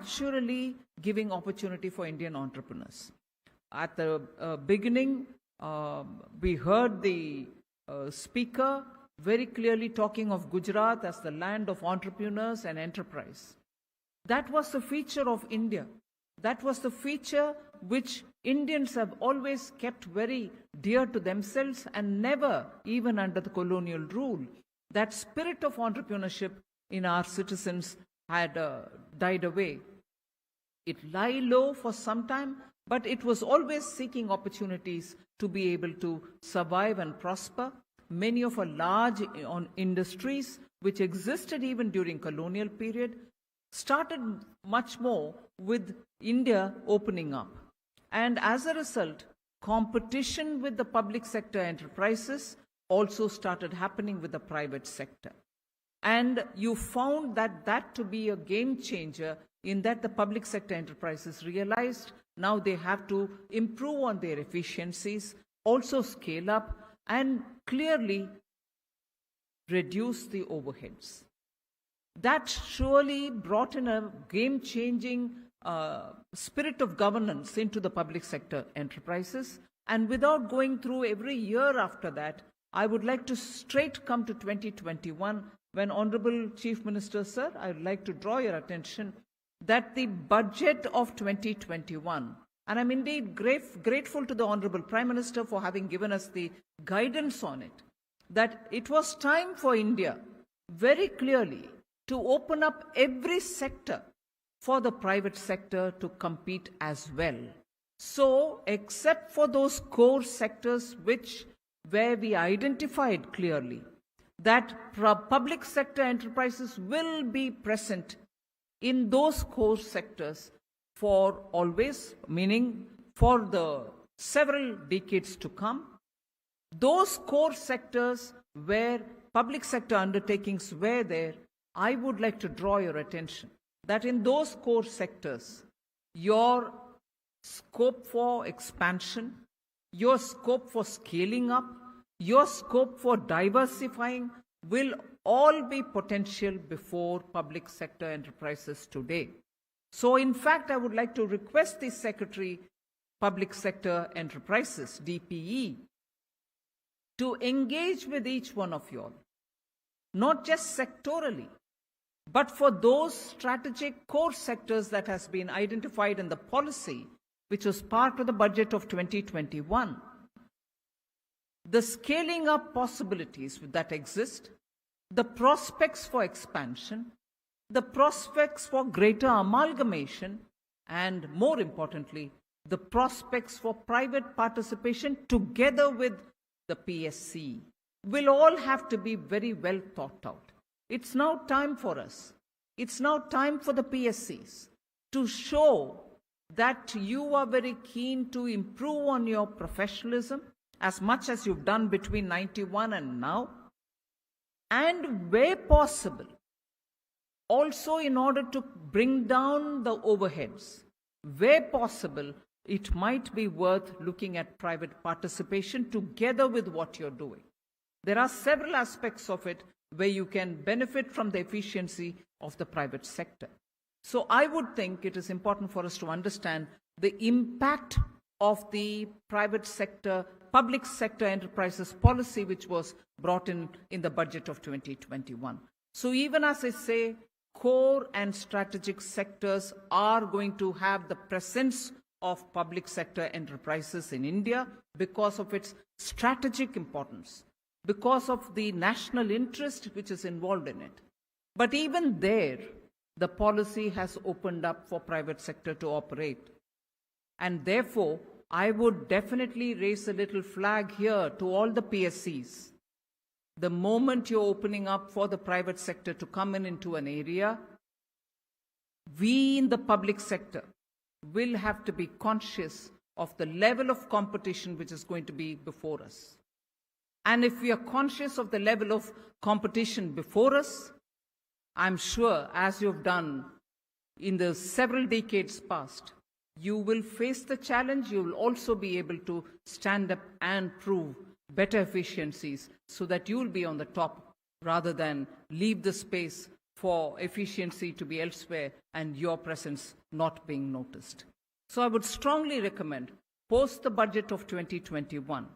naturally giving opportunity for Indian entrepreneurs. At the beginning, we heard the speaker very clearly talking of Gujarat as the land of entrepreneurs and enterprise. That was the feature of India. That was the feature which Indians have always kept very dear to themselves, and never, even under the colonial rule, that spirit of entrepreneurship in our citizens had died away. It lay low for some time, but it was always seeking opportunities to be able to survive and prosper. Many of our large industries, which existed even during colonial period, started much more with India opening up. And as a result, competition with the public sector enterprises also started happening with the private sector. And you found that to be a game changer, in that the public sector enterprises realized now they have to improve on their efficiencies, also scale up, and clearly reduce the overheads. That surely brought in a game-changing spirit of governance into the public sector enterprises. And without going through every year after that, I would like to straight come to 2021, when Honorable Chief Minister, sir, I would like to draw your attention that the budget of 2021, and I'm indeed grateful to the Honorable Prime Minister for having given us the guidance on it, that it was time for India very clearly to open up every sector for the private sector to compete as well. So, except for those core sectors where we identified clearly that public sector enterprises will be present in those core sectors for always, meaning for the several decades to come, those core sectors where public sector undertakings were there, I would like to draw your attention that in those core sectors, your scope for expansion, your scope for scaling up, your scope for diversifying will all be potential before public sector enterprises today. So in fact, I would like to request the Secretary, Public Sector Enterprises, DPE, to engage with each one of you all, not just sectorally, but for those strategic core sectors that has been identified in the policy, which was part of the budget of 2021. The scaling up possibilities that exist, the prospects for expansion, the prospects for greater amalgamation, and more importantly, the prospects for private participation together with the PSC will all have to be very well thought out. It's now time for us. It's now time for the PSCs to show that you are very keen to improve on your professionalism as much as you've done between 91 and now, and where possible, also in order to bring down the overheads, where possible, it might be worth looking at private participation together with what you're doing. There are several aspects of it where you can benefit from the efficiency of the private sector. So I would think it is important for us to understand the impact of the private sector, public sector enterprises policy which was brought in the budget of 2021. So even as I say, core and strategic sectors are going to have the presence of public sector enterprises in India because of its strategic importance, because of the national interest which is involved in it. But even there, the policy has opened up for private sector to operate. And therefore, I would definitely raise a little flag here to all the PSCs. The moment you're opening up for the private sector to come into an area, we in the public sector will have to be conscious of the level of competition which is going to be before us. And if we are conscious of the level of competition before us, I'm sure, as you've done in the several decades past, you will face the challenge. You will also be able to stand up and prove better efficiencies so that you will be on the top rather than leave the space for efficiency to be elsewhere and your presence not being noticed. So I would strongly recommend, post the budget of 2021,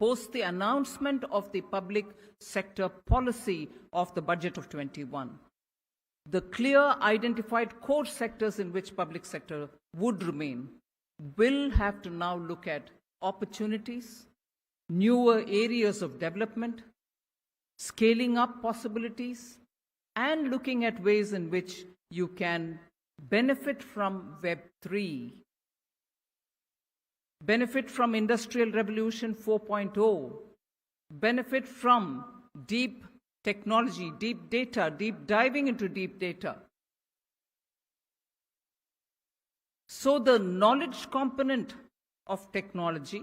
post the announcement of the public sector policy of the budget of 21, the clear identified core sectors in which public sector would remain will have to now look at opportunities, newer areas of development, scaling up possibilities, and looking at ways in which you can benefit from Web3, benefit from Industrial Revolution 4.0, benefit from deep technology, deep data, deep diving into deep data. So the knowledge component of technology,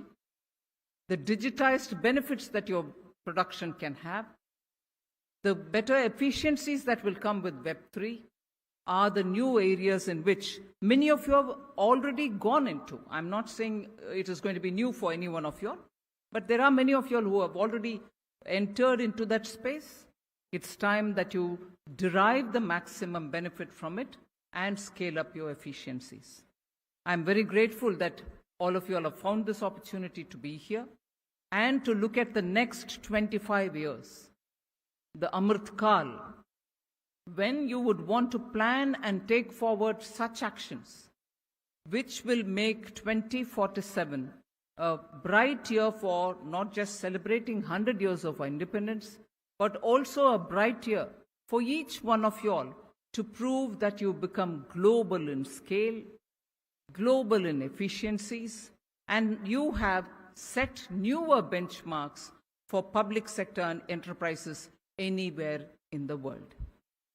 the digitized benefits that your production can have, the better efficiencies that will come with Web3 are the new areas in which many of you have already gone into. I'm not saying it is going to be new for any one of you all, but there are many of you all who have already entered into that space. It's time that you derive the maximum benefit from it and scale up your efficiencies. I'm very grateful that all of you all have found this opportunity to be here and to look at the next 25 years, the Amrit Kal, when you would want to plan and take forward such actions which will make 2047 a bright year for not just celebrating 100 years of our independence, but also a bright year for each one of you all to prove that you become global in scale, global in efficiencies, and you have set newer benchmarks for public sector and enterprises anywhere in the world.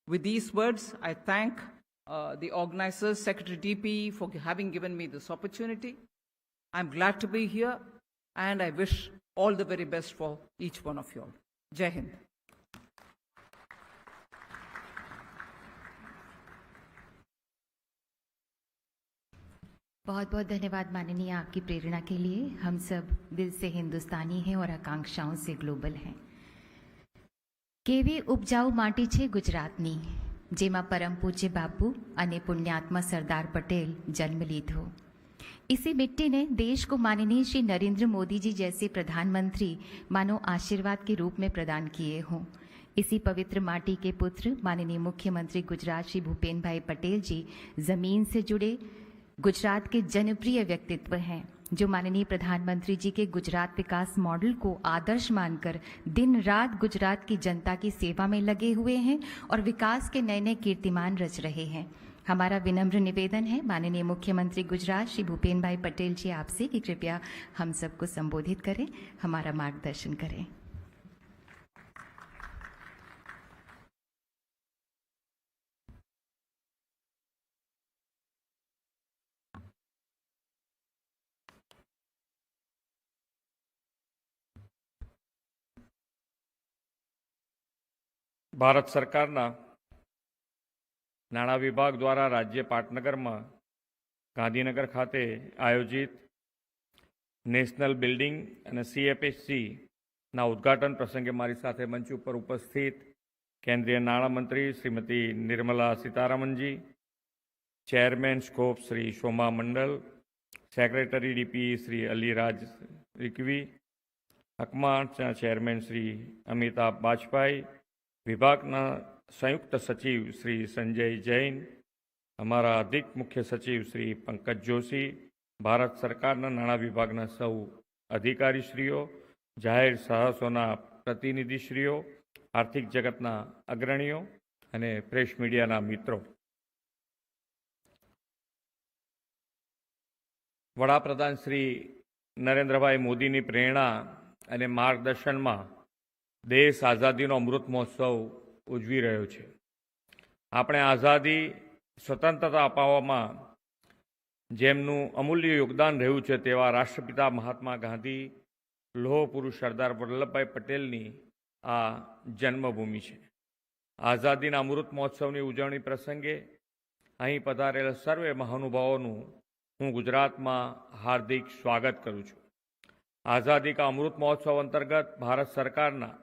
With these words, I thank the organizers, Secretary DP, for having given me this opportunity. I'm glad to be here, and I wish all the very best for each one of you all. Jai Hind. बहुत बहुत धन्यवाद माननीय, आपकी प्रेरणा के लिए। हम सब दिल से हिंदुस्तानी हैं और आकांक्षाओं से ग्लोबल हैं। કેવી ઉપજાઉ માટી છે ગુજરાતની, જેમાં પરમ પૂજ્ય બાપુ અને પુણ્યાત્મા સરદાર પટેલ જન્મ લીધો। इसी मिट्टी ने देश को माननीय श्री नरेंद्र मोदी जी जैसे प्रधानमंत्री मानो आशीर्वाद के रूप में प्रदान किए हों। इसी पवित्र माटी के पुत्र माननीय मुख्यमंत्री गुजरात श्री भूपेन्द्र भाई पटेल जी जमीन से जुड़े गुजरात के जनप्रिय व्यक्तित्व हैं, जो माननीय प्रधानमंत्री जी के गुजरात विकास मॉडल को आदर्श मानकर दिन रात गुजरात की जनता की सेवा में लगे हुए हैं और विकास के नए नए कीर्तिमान रच रहे हैं। हमारा विनम्र निवेदन है माननीय मुख्यमंत्री गुजरात श्री भूपेन्द्र भाई पटेल जी आपसे कि कृपया हम सबको संबोधित करें, हमारा मार्गदर्शन करें। ભારત સરકારના નાણાં વિભાગ દ્વારા રાજ્ય પાટનગરમાં ગાંધીનગર ખાતે આયોજિત નેશનલ બિલ્ડિંગ અને CPSEs'ના ઉદ્ઘાટન પ્રસંગે મારી સાથે મંચ ઉપર ઉપસ્થિત કેન્દ્રીય નાણામંત્રી શ્રીમતી નિર્મલા સીતારામનજી, chairman SCOPE Shri Soma Mandal, secretary DP Shri Aliraj Rizvi, હકમાના ચેરમેન શ્રી અમિતાભ બાજપાઈ, વિભાગના સંયુક્ત સચિવ શ્રી સંજય જૈન, અમારા અધિક મુખ્ય સચિવ શ્રી પંકજ જોશી, ભારત સરકારના નાણાં વિભાગના સૌ અધિકારીશ્રીઓ, જાહેર સાહસોના પ્રતિનિધિશ્રીઓ, આર્થિક જગતના અગ્રણીઓ અને પ્રેસ મીડિયાના મિત્રો, વડાપ્રધાન શ્રી નરેન્દ્રભાઈ મોદીની પ્રેરણા અને માર્ગદર્શનમાં દેશ આઝાદીનો અમૃત મહોત્સવ ઉજવી રહ્યો છે। આપણે આઝાદી સ્વતંત્રતા અપાવવામાં જેમનું અમૂલ્ય યોગદાન રહ્યું છે તેવા રાષ્ટ્રપિતા મહાત્મા ગાંધી, લોહ પુરુષ સરદાર વલ્લભભાઈ પટેલની આ જન્મભૂમિ છે। આઝાદીના અમૃત મહોત્સવની ઉજવણી પ્રસંગે અહીં પધારેલા સર્વે મહાનુભાવોનું હું ગુજરાતમાં હાર્દિક સ્વાગત કરું છું। આઝાદી કા અમૃત મહોત્સવ અંતર્ગત ભારત સરકારના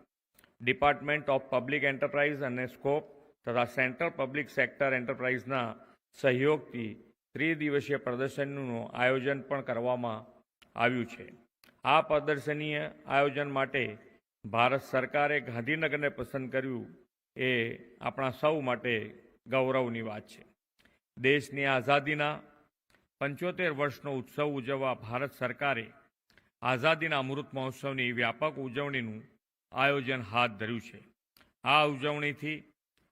ડિપાર્ટમેન્ટ ઓફ પબ્લિક એન્ટરપ્રાઇઝ અને સ્કોપ તથા સેન્ટ્રલ પબ્લિક સેક્ટર એન્ટરપ્રાઇઝના સહયોગથી ત્રિદિવસીય પ્રદર્શનનું આયોજન પણ કરવામાં આવ્યું છે. આ પ્રદર્શનીય આયોજન માટે ભારત સરકારે ગાંધીનગરને પસંદ કર્યું એ આપણા સૌ માટે ગૌરવની વાત છે. દેશની આઝાદીના 75 વર્ષનો ઉત્સવ ઉજવવા ભારત સરકારે આઝાદીના અમૃત મહોત્સવની વ્યાપક ઉજવણીનું આયોજન હાથ ધર્યું છે. આ ઉજવણીથી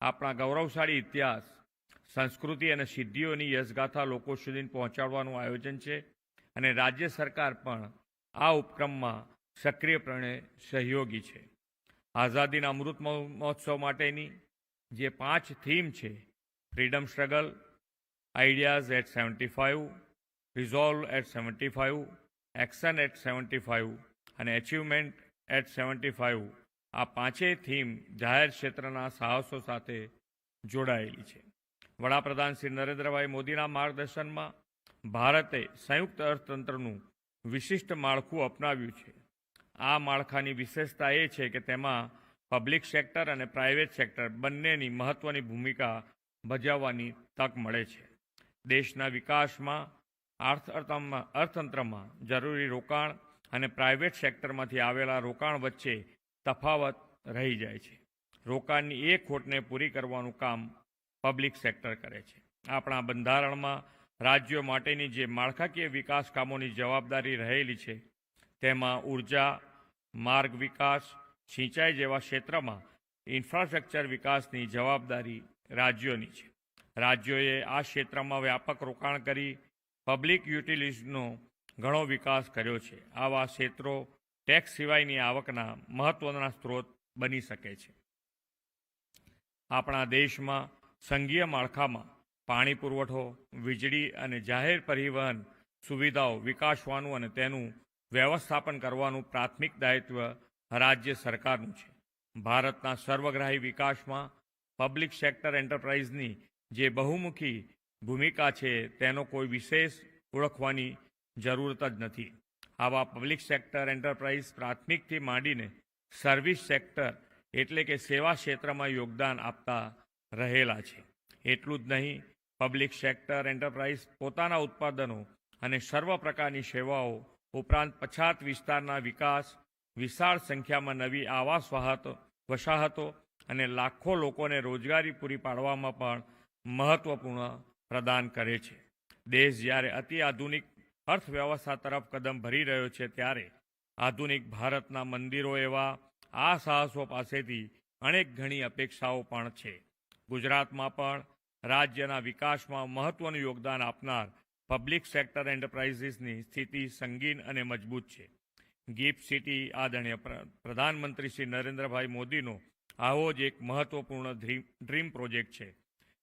આપણા ગૌરવશાળી ઇતિહાસ, સંસ્કૃતિ અને સિદ્ધિઓની યશગાથા લોકો સુધી પહોંચાડવાનું આયોજન છે અને રાજ્ય સરકાર પણ આ ઉપક્રમમાં સક્રિયપણે સહયોગી છે. આઝાદીના અમૃત મહોત્સવ માટેની જે 5 થીમ છે, freedom struggle, ideas at 75, resolve at 75, action at 75 અને એચિવમેન્ટ એટ 75, આ 5 થીમ જાહેર ક્ષેત્રના સાહસો સાથે જોડાયેલી છે. વડાપ્રધાન શ્રી નરેન્દ્રભાઈ મોદીના માર્ગદર્શનમાં ભારતે સંયુક્ત અર્થતંત્રનું વિશિષ્ટ માળખું અપનાવ્યું છે. આ માળખાની વિશેષતા એ છે કે તેમાં પબ્લિક સેક્ટર અને પ્રાઇવેટ સેક્ટર બંનેની મહત્ત્વની ભૂમિકા ભજવવાની તક મળે છે. દેશના વિકાસમાં અર્થતંત્રમાં જરૂરી રોકાણ અને પ્રાઇવેટ સેક્ટરમાંથી આવેલા રોકાણ વચ્ચે તફાવત રહી જાય છે. રોકાણની એ ખોટને પૂરી કરવાનું કામ પબ્લિક સેક્ટર કરે છે. આપણા બંધારણમાં રાજ્યો માટેની જે માળખાકીય વિકાસ કામોની જવાબદારી રહેલી છે તેમાં ઉર્જા, માર્ગ વિકાસ, સિંચાઈ જેવા ક્ષેત્રમાં ઇન્ફ્રાસ્ટ્રક્ચર વિકાસની જવાબદારી રાજ્યોની છે. રાજ્યોએ આ ક્ષેત્રમાં વ્યાપક રોકાણ કરી પબ્લિક યુટિલિટીઝનો ઘણો વિકાસ કર્યો છે. આવા ક્ષેત્રો ટેક્સ સિવાયની આવકના મહત્ત્વના સ્ત્રોત બની શકે છે. આપણા દેશમાં સંઘીય માળખામાં પાણી પુરવઠો, વીજળી અને જાહેર પરિવહન સુવિધાઓ વિકાસવાનું અને તેનું વ્યવસ્થાપન કરવાનું પ્રાથમિક દાયિત્વ રાજ્ય સરકારનું છે. ભારતના સર્વગ્રાહી વિકાસમાં પબ્લિક સેક્ટર એન્ટરપ્રાઇઝની જે બહુમુખી ભૂમિકા છે તેનો કોઈ વિશેષ ઓળખવાની જરૂરત જ નથી. આવા પબ્લિક સેક્ટર એન્ટરપ્રાઇઝ પ્રાથમિકથી માંડીને સર્વિસ સેક્ટર એટલે કે સેવા ક્ષેત્રમાં યોગદાન આપતા રહેલા છે. એટલું જ નહીં, પબ્લિક સેક્ટર એન્ટરપ્રાઇઝ પોતાના ઉત્પાદનો અને સર્વ પ્રકારની સેવાઓ ઉપરાંત પછાત વિસ્તારના વિકાસ, વિશાળ સંખ્યામાં નવી આવાસ વસાહતો અને લાખો લોકોને રોજગારી પૂરી પાડવામાં પણ મહત્વપૂર્ણ પ્રદાન કરે છે. દેશ જ્યારે અતિ આધુનિક અર્થવ્યવસ્થા તરફ કદમ ભરી રહ્યો છે ત્યારે આધુનિક ભારતના મંદિરો એવા આ સાહસો પાસેથી અનેક ઘણી અપેક્ષાઓ પણ છે. ગુજરાતમાં પણ રાજ્યના વિકાસમાં મહત્વનું યોગદાન આપનાર પબ્લિક સેક્ટર એન્ટરપ્રાઇઝીસની સ્થિતિ સંગીન અને મજબૂત છે. ગિફ્ટ સિટી આદરણીય પ્રધાનમંત્રી શ્રી નરેન્દ્રભાઈ મોદીનો આવો જ એક મહત્વપૂર્ણ ડ્રીમ પ્રોજેક્ટ છે.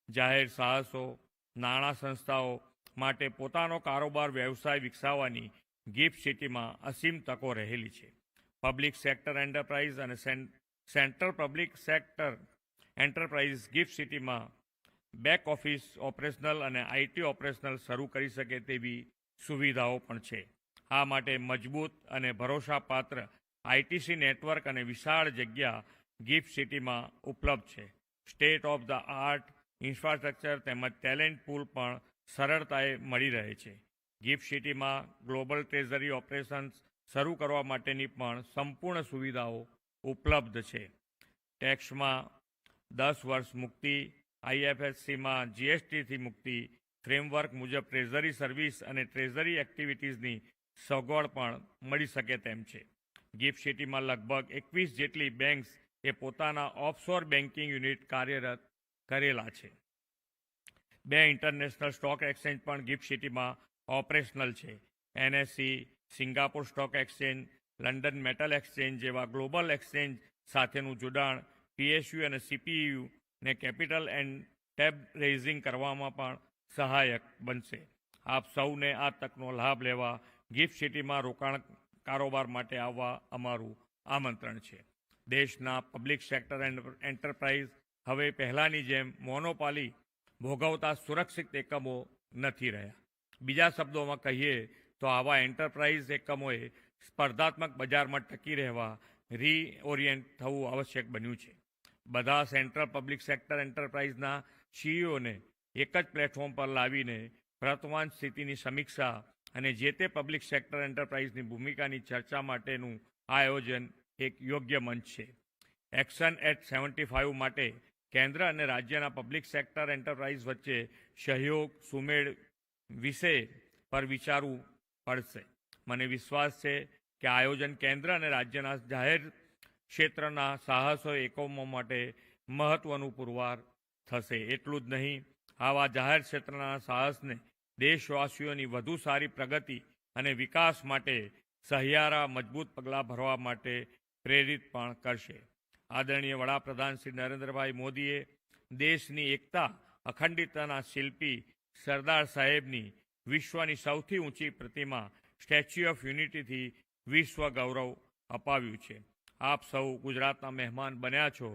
જાહેર સાહસો, નાણાં સંસ્થાઓ માટે પોતાનો કારોબાર વ્યવસાય વિકસાવવાની ગિફ્ટ સિટીમાં અસીમ તકો રહેલી છે. પબ્લિક સેક્ટર એન્ટરપ્રાઇઝ અને central public sector enterprise gift સિટીમાં બેક ઓફિસ ઓપરેશનલ અને આઈટી ઓપરેશનલ શરૂ કરી શકે તેવી સુવિધાઓ પણ છે. આ માટે મજબૂત અને ભરોસાપાત્ર આઈટીસી નેટવર્ક અને વિશાળ જગ્યા ગિફ્ટ સિટીમાં ઉપલબ્ધ છે. State of the art infrastructure તેમજ ટેલેન્ટ પૂલ પણ સરળતાએ મળી રહે છે. ગિફ્ટ સિટીમાં ગ્લોબલ ટ્રેઝરી ઓપરેશન્સ શરૂ કરવા માટેની પણ સંપૂર્ણ સુવિધાઓ ઉપલબ્ધ છે. ટેક્સમાં 10 વર્ષ મુક્તિ, આઈએફએસસીમાં જીએસટીથી મુક્તિ, ફ્રેમવર્ક મુજબ ટ્રેઝરી સર્વિસ અને ટ્રેઝરી એક્ટિવિટીઝની સગવડ પણ મળી શકે તેમ છે. ગિફ્ટ સિટીમાં લગભગ 21 જેટલી બેંક્સ એ પોતાના ઓફશોર બેન્કિંગ યુનિટ કાર્યરત કરેલા છે. 2 ઇન્ટરનેશનલ સ્ટોક એક્સચેન્જ પણ ગિફ્ટ સિટીમાં ઓપરેશનલ છે. NSC, Singapore stock exchange, London metal exchange જેવા ગ્લોબલ એક્સચેન્જ સાથેનું જોડાણ પીએસયુ અને સીપીયુ ને કેપિટલ એન્ડ ટેબ રેઇઝિંગ કરવામાં પણ સહાયક બનશે. આપ સૌને આ તકનો લાભ લેવા ગિફ્ટ સિટીમાં રોકાણ કારોબાર માટે આવવા અમારું આમંત્રણ છે. દેશના પબ્લિક સેક્ટર એન્ટરપ્રાઇઝ હવે પહેલાંની જેમ મોનોપોલી ભોગવતા સુરક્ષિત એકમો નથી રહ્યા. બીજા શબ્દોમાં કહીએ તો આવા એન્ટરપ્રાઇઝ એકમોએ સ્પર્ધાત્મક બજારમાં ટકી રહેવા રીઓરિયન્ટ થવું આવશ્યક બન્યું છે. બધા સેન્ટ્રલ પબ્લિક સેક્ટર એન્ટરપ્રાઇઝના સીઈઓને એક જ પ્લેટફોર્મ પર લાવીને વર્તમાન સ્થિતિની સમીક્ષા અને જે તે પબ્લિક સેક્ટર એન્ટરપ્રાઇઝની ભૂમિકાની ચર્ચા માટેનું આયોજન એક યોગ્ય મંચ છે. એક્શન એટ 75 માટે કેન્દ્ર અને રાજ્યના પબ્લિક સેક્ટર એન્ટરપ્રાઇઝ વચ્ચે સહયોગ સુમેળ વિષય પર વિચારવું પડશે. મને વિશ્વાસ છે કે આયોજન કેન્દ્ર અને રાજ્યના જાહેર ક્ષેત્રના સાહસો એકમો માટે મહત્વનું પુરવાર થશે. એટલું જ નહીં, આવા જાહેર ક્ષેત્રના સાહસને દેશવાસીઓની વધુ સારી પ્રગતિ અને વિકાસ માટે સહિયારા મજબૂત પગલાં ભરવા માટે પ્રેરિત પણ કરશે. આદરણીય વડાપ્રધાન શ્રી નરેન્દ્રભાઈ મોદીએ દેશની એકતા અખંડિતતાના શિલ્પી સરદાર સાહેબની વિશ્વની સૌથી ઊંચી પ્રતિમા સ્ટેચ્યુ ઓફ યુનિટીથી વિશ્વ ગૌરવ અપાવ્યું છે. આપ સૌ ગુજરાતના મહેમાન બન્યા છો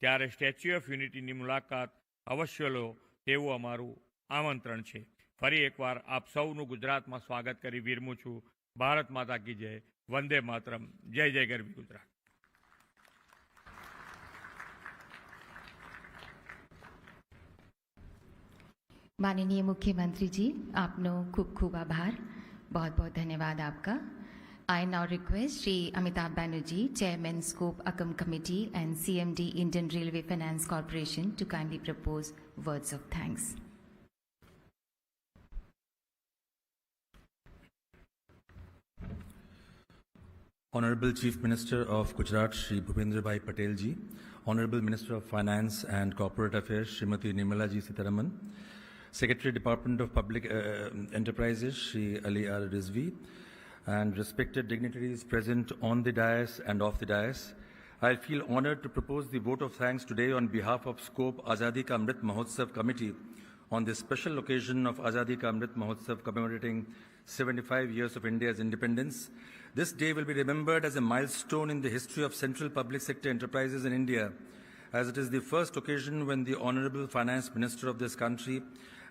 ત્યારે સ્ટેચ્યુ ઓફ યુનિટીની મુલાકાત અવશ્ય લો તેવું અમારું આમંત્રણ છે. ફરી એકવાર આપ સૌનું ગુજરાતમાં સ્વાગત કરી વિરમું છું. ભારત માતા કી જય. વંદે માતરમ. જય જય ગરવી ગુજરાત. माननीय मुख्यमंत्री जी, आपनो खूब खूब आभार. बहुत बहुत धन्यवाद आपका. I now request Shri Amitabh Banerjee, Chairman Scope Akam Committee and CMD Indian Railway Finance Corporation to kindly propose words of thanks. Honorable Chief Minister of Gujarat, Shri Bhupendrabhai Patel ji, Honorable Minister of Finance and Corporate Affairs, Srimati Nirmala ji Sitharaman, Secretary Department of Public Enterprises, Shri Ali R. Rizvi, and respected dignitaries present on the dais and off the dais, I feel honored to propose the vote of thanks today on behalf of Scope Azadi Ka Amrit Mahotsav Committee on this special occasion of Azadi Ka Amrit Mahotsav commemorating 75 years of India's independence. This day will be remembered as a milestone in the history of central public sector enterprises in India, as it is the first occasion when the Honorable Finance Minister of this country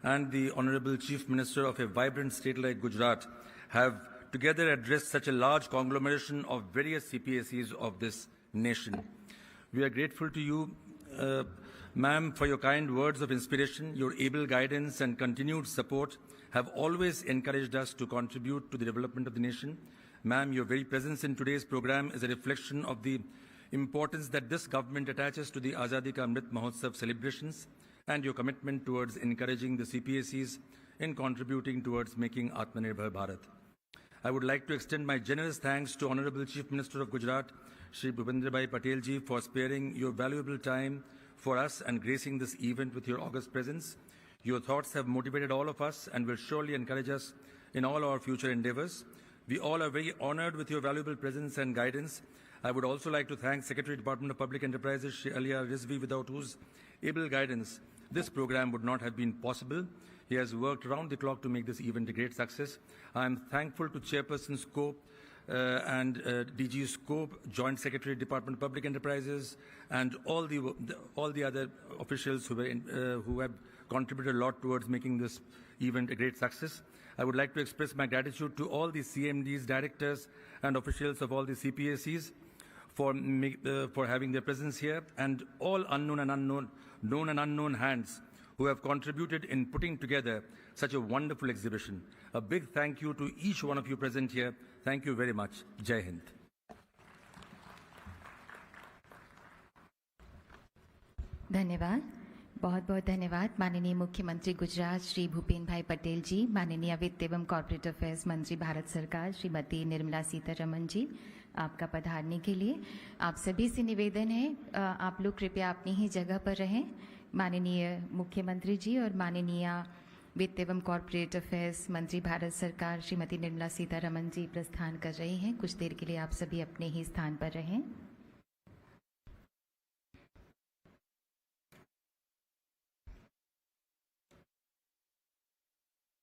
and the Honorable Chief Minister of a vibrant state like Gujarat have together addressed such a large conglomeration of various CPSEs of this nation. We are grateful to you, ma'am, for your kind words of inspiration. Your able guidance and continued support have always encouraged us to contribute to the development of the nation. Ma'am, your very presence in today's program is a reflection of the importance that this government attaches to the Azadi Ka Amrit Mahotsav celebrations and your commitment towards encouraging the CPSEs in contributing towards making Atmanirbhar Bharat. I would like to extend my generous thanks to Honorable Chief Minister of Gujarat, Shri Bhupendrabhai Patel ji, for sparing your valuable time for us and gracing this event with your august presence. Your thoughts have motivated all of us and will surely encourage us in all our future endeavors. We all are very honored with your valuable presence and guidance. I would also like to thank Secretary Department of Public Enterprises, Shri Ali R. Rizvi, without whose able guidance this program would not have been possible. He has worked round the clock to make this event a great success. I am thankful to Chairperson Scope and DG Scope, Joint Secretary Department of Public Enterprises, and all the other officials who have contributed a lot towards making this event a great success. I would like to express my gratitude to all the CMDs, directors, and officials of all the CPSEs for having their presence here, and all known and unknown hands who have contributed in putting together such a wonderful exhibition. A big thank you to each one of you present here. Thank you very much. Jai Hind. धन्यवाद. बहुत बहुत धन्यवाद माननीय मुख्यमंत्री गुजरात श्री भूपेन्द्र भाई पटेल जी, माननीय वित्त एवं कॉर्पोरेट अफेयर्स मंत्री भारत सरकार श्रीमती निर्मला सीतारमण जी, आपका पधारने के लिए. आप सभी से निवेदन है, आप लोग कृपया अपनी ही जगह पर रहें. माननीय मुख्यमंत्री जी और माननीय वित्त एवं कॉर्पोरेट अफेयर्स मंत्री भारत सरकार श्रीमती निर्मला सीतारमण जी प्रस्थान कर रही हैं. कुछ देर के लिए आप सभी अपने ही स्थान पर रहें.